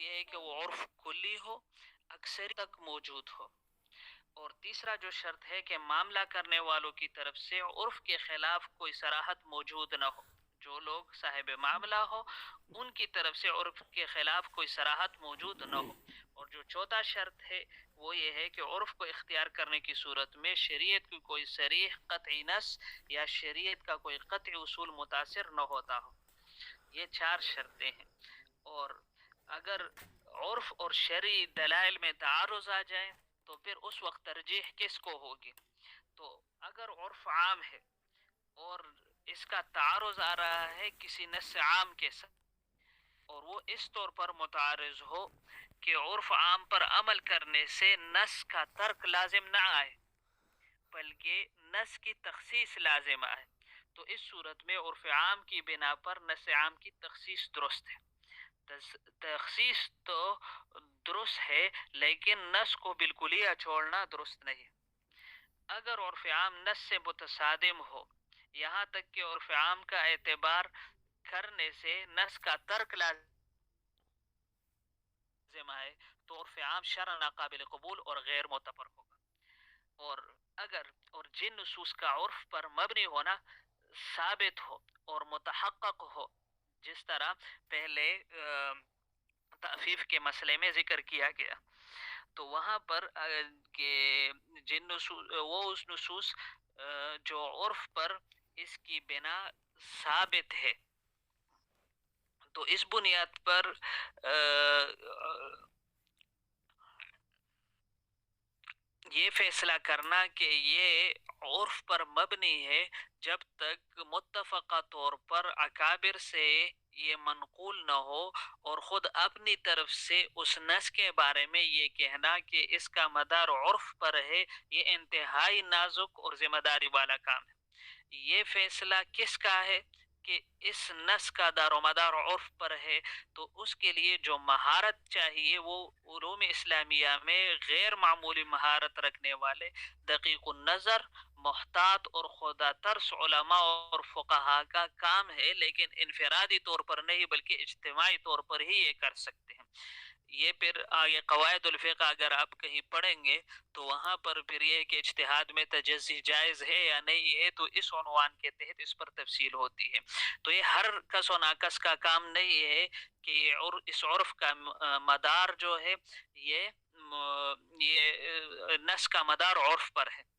یہ ہے کہ وہ عرف کلی ہو، اکثر تک موجود ہو، اور تیسرا جو شرط ہے کہ معاملہ کرنے والوں کی طرف سے عرف کے خلاف کوئی صراحت موجود نہ ہو، جو لوگ صاحب معاملہ ہو ان کی طرف سے عرف کے خلاف کوئی صراحت موجود نہ ہو۔ اور جو چوتھا شرط ہے وہ یہ ہے کہ عرف کو اختیار کرنے کی صورت میں شریعت کی کوئی صریح قطعی نص یا شریعت کا کوئی قطعی اصول متاثر نہ ہوتا ہو۔ یہ چار شرطیں ہیں، اور اگر عرف اور شرعی دلائل میں تعارض آ جائے تو پھر اس وقت ترجیح کس کو ہوگی؟ تو اگر عرف عام ہے اور اس کا تعارض آ رہا ہے کسی نص عام کے ساتھ، اور وہ اس طور پر متعارض ہو کہ عرف عام پر عمل کرنے سے نص کا ترک لازم نہ آئے بلکہ نص کی تخصیص لازم آئے، تو اس صورت میں عرف عام کی بنا پر نص عام کی تخصیص درست ہے۔ تخصیص تو درست ہے لیکن نص کو بالکلیہ چھوڑنا درست نہیں۔ اگر عرف عام نص سے متصادم ہو، یہاں تک کہ عرف عام کا اعتبار کرنے سے نص کا ترک لازم آئے، تو عرف عام شرعاً ناقابل قبول اور غیر معتبر ہوگا۔ اور جن نصوص کا عرف پر مبنی ہونا ثابت ہو اور متحقق ہو، جس طرح پہلے تعفیف کے مسئلے میں ذکر کیا گیا، تو وہاں پر کہ جن اس نصوص جو عرف پر اس کی بنا ثابت ہے، تو اس بنیاد پر یہ فیصلہ کرنا کہ یہ عرف پر مبنی ہے جب تک متفقہ طور پر اکابر سے یہ منقول نہ ہو، اور خود اپنی طرف سے اس نص کے بارے میں یہ کہنا کہ اس کا مدار عرف پر ہے، یہ انتہائی نازک اور ذمہ داری والا کام ہے۔ یہ فیصلہ کس کا ہے کہ اس نص کا دار و مدار عرف پر ہے، تو اس کے لیے جو مہارت چاہیے وہ علوم اسلامیہ میں غیر معمولی مہارت رکھنے والے دقیق النظر، محتاط اور خدا ترس علماء اور فقہا کا کام ہے، لیکن انفرادی طور پر نہیں بلکہ اجتماعی طور پر ہی یہ کر سکتے ہیں۔ یہ پھر آگے قواعد الفقہ اگر آپ کہیں پڑھیں گے تو وہاں پر پھر یہ کہ اجتہاد میں تجزی جائز ہے یا نہیں ہے، تو اس عنوان کے تحت اس پر تفصیل ہوتی ہے۔ تو یہ ہر کس و ناکس کا کام نہیں ہے کہ اس عرف کا مدار جو ہے یہ نص کا مدار عرف پر ہے۔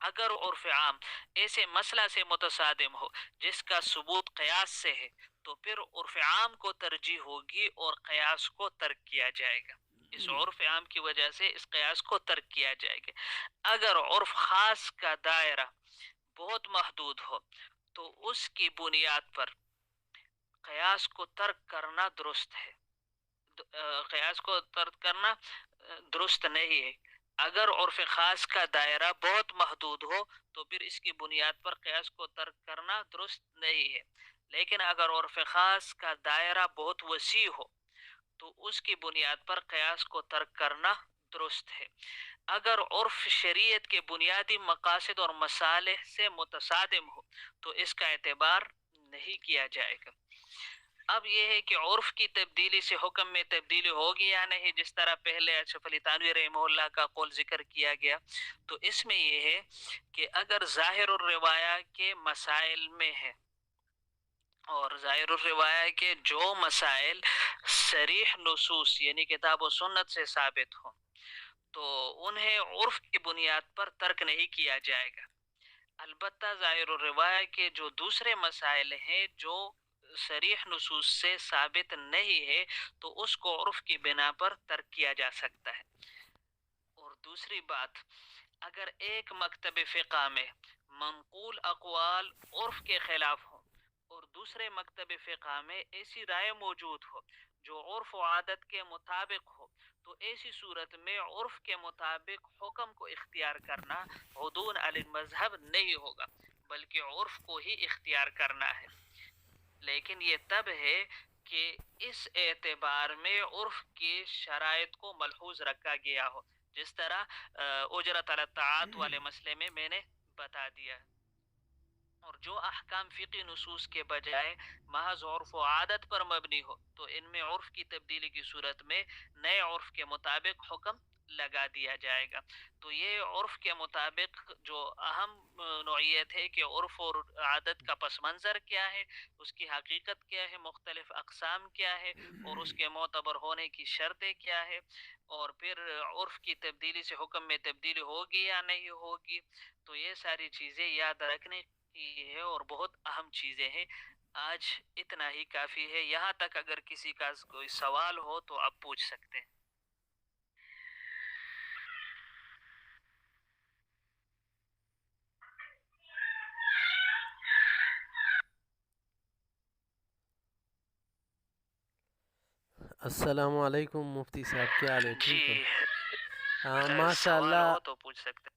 اگر عرف عام ایسے مسئلہ سے متصادم ہو جس کا ثبوت قیاس سے ہے، تو پھر عرف عام کو ترجیح ہوگی اور قیاس کو ترک کیا جائے گا۔ اس عرف عام کی وجہ سے اس قیاس کو ترک کیا جائے گا۔ اگر عرف خاص کا دائرہ بہت محدود ہو تو اس کی بنیاد پر قیاس کو ترک کرنا درست ہے، قیاس کو ترک کرنا درست نہیں ہے۔ اگر عرف خاص کا دائرہ بہت محدود ہو تو پھر اس کی بنیاد پر قیاس کو ترک کرنا درست نہیں ہے، لیکن اگر عرف خاص کا دائرہ بہت وسیع ہو تو اس کی بنیاد پر قیاس کو ترک کرنا درست ہے۔ اگر عرف شریعت کے بنیادی مقاصد اور مصالح سے متصادم ہو تو اس کا اعتبار نہیں کیا جائے گا۔ اب یہ ہے کہ عرف کی تبدیلی سے حکم میں تبدیلی ہوگی یا نہیں، جس طرح پہلے اشرف علی تھانوی رحمہ اللہ کا قول ذکر کیا گیا، تو اس میں یہ ہے کہ اگر ظاہر الروایہ کے مسائل میں ہے، اور ظاہر الروایہ کے جو مسائل صریح نصوص یعنی کتاب و سنت سے ثابت ہوں، تو انہیں عرف کی بنیاد پر ترک نہیں کیا جائے گا۔ البتہ ظاہر الروایہ کے جو دوسرے مسائل ہیں جو صریح نصوص سے ثابت نہیں ہے، تو اس کو عرف کی بنا پر ترک کیا جا سکتا ہے۔ اور دوسری بات، اگر ایک مکتب فقہ میں منقول اقوال عرف کے خلاف ہوں اور دوسرے مکتب فقہ میں ایسی رائے موجود ہو جو عرف و عادت کے مطابق ہو، تو ایسی صورت میں عرف کے مطابق حکم کو اختیار کرنا عدول علی المذہب نہیں ہوگا بلکہ عرف کو ہی اختیار کرنا ہے۔ لیکن یہ تب ہے کہ اس اعتبار میں عرف کی شرائط کو ملحوظ رکھا گیا ہو، جس طرح اجرت علی الطاعات والے مسئلے میں نے بتا دیا۔ اور جو احکام فقی نصوص کے بجائے محض عرف و عادت پر مبنی ہو تو ان میں عرف کی تبدیلی کی صورت میں نئے عرف کے مطابق حکم لگا دیا جائے گا. تو یہ عرف کے مطابق جو اہم نوعیت ہے کہ عرف اور عادت کا پس منظر کیا ہے، اس کی حقیقت کیا ہے، مختلف اقسام کیا ہے، اور اس کے معتبر ہونے کی شرطیں کیا ہے، اور پھر عرف کی تبدیلی سے حکم میں تبدیلی ہوگی یا نہیں ہوگی. تو یہ ساری چیزیں یاد رکھنے کی ہے اور بہت اہم چیزیں ہیں. آج اتنا ہی کافی ہے. یہاں تک اگر کسی کا کوئی سوال ہو تو آپ پوچھ سکتے ہیں. السلام علیکم مفتی صاحب، کیا حال ہے؟ ٹھیک ہو؟ جی ماشاء سوال اللہ. ہو تو پوچھ سکتے ہیں.